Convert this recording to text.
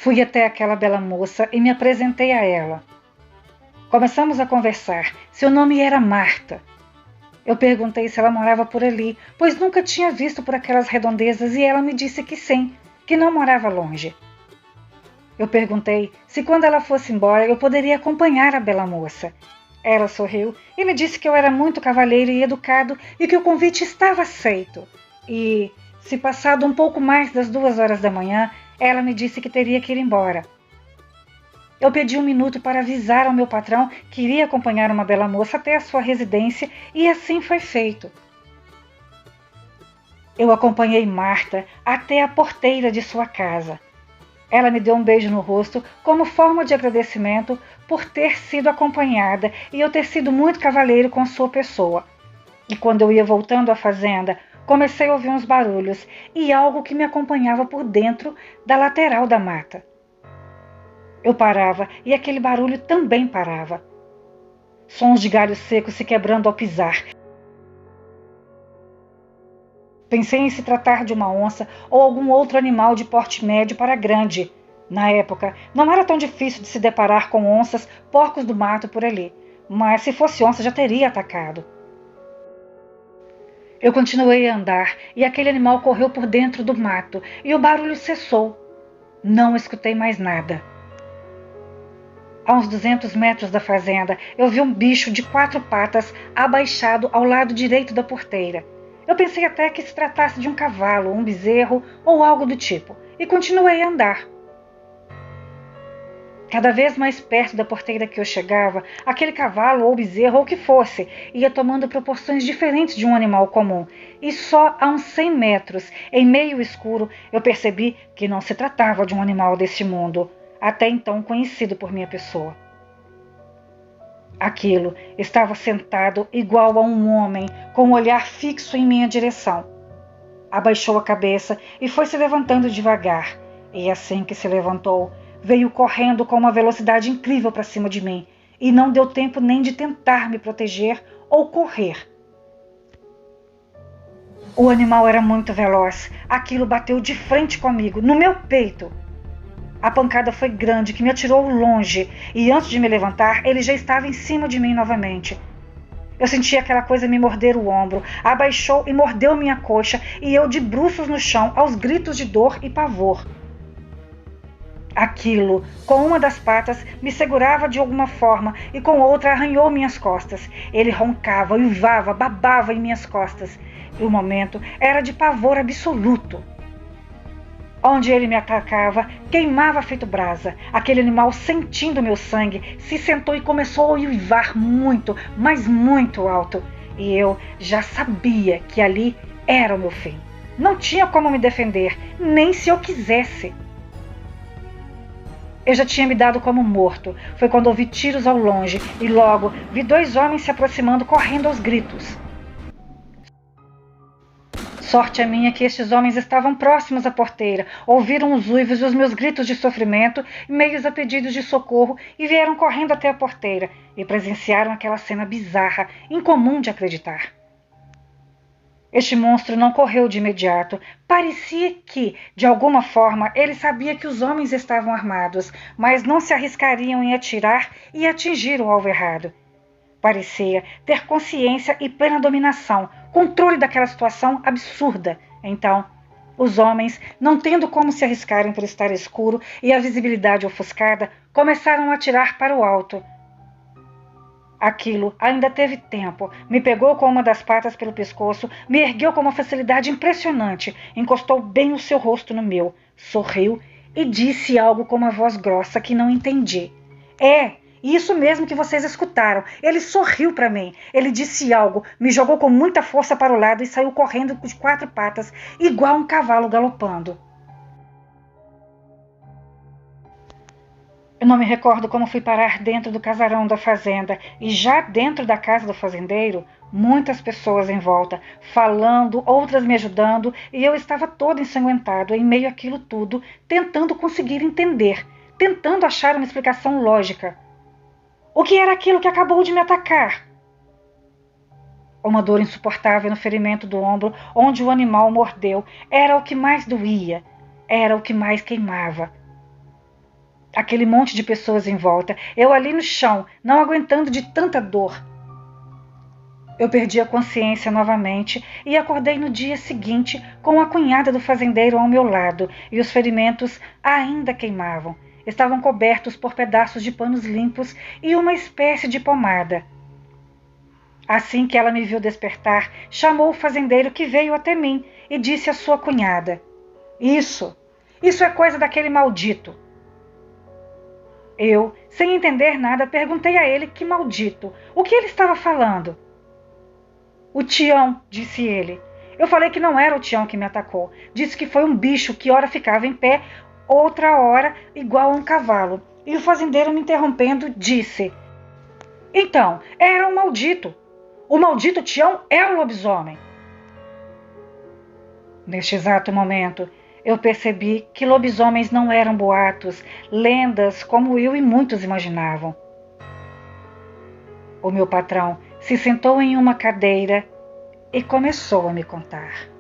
Fui até aquela bela moça e me apresentei a ela. Começamos a conversar. Seu nome era Marta. Eu perguntei se ela morava por ali, pois nunca tinha visto por aquelas redondezas e ela me disse que sim, que não morava longe. Eu perguntei se quando ela fosse embora eu poderia acompanhar a bela moça. Ela sorriu e me disse que eu era muito cavalheiro e educado e que o convite estava aceito. E, se passado um pouco mais das 2 horas da manhã, ela me disse que teria que ir embora. Eu pedi um minuto para avisar ao meu patrão que iria acompanhar uma bela moça até a sua residência e assim foi feito. Eu acompanhei Marta até a porteira de sua casa. Ela me deu um beijo no rosto como forma de agradecimento por ter sido acompanhada e eu ter sido muito cavalheiro com sua pessoa. E quando eu ia voltando à fazenda, comecei a ouvir uns barulhos e algo que me acompanhava por dentro da lateral da mata. Eu parava e aquele barulho também parava. Sons de galhos secos se quebrando ao pisar. Pensei em se tratar de uma onça ou algum outro animal de porte médio para grande. Na época, não era tão difícil de se deparar com onças, porcos do mato por ali, mas se fosse onça já teria atacado. Eu continuei a andar e aquele animal correu por dentro do mato e o barulho cessou. Não escutei mais nada. A uns 200 metros da fazenda, eu vi um bicho de 4 patas abaixado ao lado direito da porteira. Eu pensei até que se tratasse de um cavalo, um bezerro ou algo do tipo, e continuei a andar. Cada vez mais perto da porteira que eu chegava, aquele cavalo ou bezerro ou o que fosse, ia tomando proporções diferentes de um animal comum, e só a uns 100 metros, em meio escuro, eu percebi que não se tratava de um animal deste mundo, até então conhecido por minha pessoa. Aquilo estava sentado igual a um homem, com um olhar fixo em minha direção. Abaixou a cabeça e foi se levantando devagar, e assim que se levantou, veio correndo com uma velocidade incrível para cima de mim, e não deu tempo nem de tentar me proteger ou correr. O animal era muito veloz, aquilo bateu de frente comigo, no meu peito. A pancada foi grande, que me atirou longe, e antes de me levantar, ele já estava em cima de mim novamente. Eu senti aquela coisa me morder o ombro, abaixou e mordeu minha coxa, e eu de bruços no chão, aos gritos de dor e pavor. Aquilo, com uma das patas, me segurava de alguma forma, e com outra arranhou minhas costas. Ele roncava, uivava, babava em minhas costas, e o momento era de pavor absoluto. Onde ele me atacava, queimava feito brasa. Aquele animal, sentindo meu sangue, se sentou e começou a uivar muito, mas muito alto. E eu já sabia que ali era o meu fim. Não tinha como me defender, nem se eu quisesse. Eu já tinha me dado como morto. Foi quando ouvi tiros ao longe e logo vi 2 homens se aproximando correndo aos gritos. Sorte a minha que estes homens estavam próximos à porteira, ouviram os uivos e os meus gritos de sofrimento, meios a pedidos de socorro, e vieram correndo até a porteira, e presenciaram aquela cena bizarra, incomum de acreditar. Este monstro não correu de imediato. Parecia que, de alguma forma, ele sabia que os homens estavam armados, mas não se arriscariam em atirar e atingir o alvo errado. Parecia ter consciência e plena dominação, controle daquela situação absurda. Então, os homens, não tendo como se arriscarem por estar escuro e a visibilidade ofuscada, começaram a atirar para o alto. Aquilo ainda teve tempo, me pegou com uma das patas pelo pescoço, me ergueu com uma facilidade impressionante, encostou bem o seu rosto no meu, sorriu e disse algo com uma voz grossa que não entendi. Isso mesmo que vocês escutaram. Ele sorriu para mim. Ele disse algo, me jogou com muita força para o lado e saiu correndo de 4 patas, igual um cavalo galopando. Eu não me recordo como fui parar dentro do casarão da fazenda e já dentro da casa do fazendeiro, muitas pessoas em volta, falando, outras me ajudando, e eu estava todo ensanguentado em meio àquilo tudo, tentando conseguir entender, tentando achar uma explicação lógica. O que era aquilo que acabou de me atacar? Uma dor insuportável no ferimento do ombro, onde o animal mordeu, era o que mais doía, era o que mais queimava. Aquele monte de pessoas em volta, eu ali no chão, não aguentando de tanta dor. Eu perdi a consciência novamente e acordei no dia seguinte com a cunhada do fazendeiro ao meu lado e os ferimentos ainda queimavam. Estavam cobertos por pedaços de panos limpos e uma espécie de pomada. Assim que ela me viu despertar, chamou o fazendeiro que veio até mim e disse à sua cunhada: Isso é coisa daquele maldito. Eu, sem entender nada, perguntei a ele que maldito, o que ele estava falando. O Tião, disse ele. Eu falei que não era o Tião que me atacou. Disse que foi um bicho que ora ficava em pé, outra hora igual a um cavalo. E o fazendeiro, me interrompendo, disse: Então, era um maldito. O maldito Tião é o lobisomem. Neste exato momento, eu percebi que lobisomens não eram boatos, lendas como eu e muitos imaginavam. O meu patrão se sentou em uma cadeira e começou a me contar.